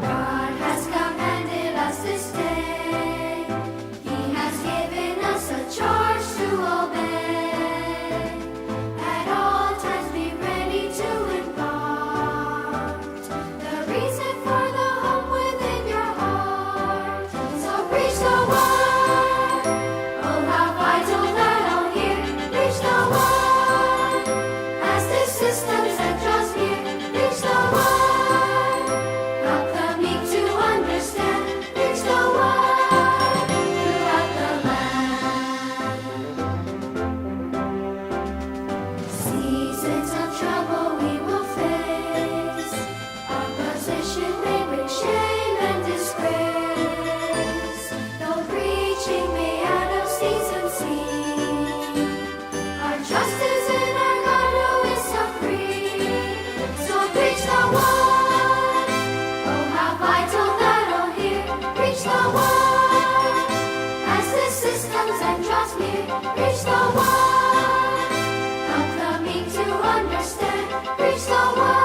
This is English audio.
God has commanded us this day. He has given us a charge to obey. At all times be ready to impart the reason for the hope within your heart. So preach the word. Oh, how vital that all hear. Preach the word. As this system that draws near. Preach the word. Help the meek to understand. Preach the word throughout the land. Seasons of trouble we will face. Opposition may bring shame and disgrace. Though preaching may out of season seem, our trust is in our God who is supreme. So preach the word. Oh, how vital that all hear. Preach the word. As this systems and draws near. Preach the word. Help the meek to understand. Preach the word.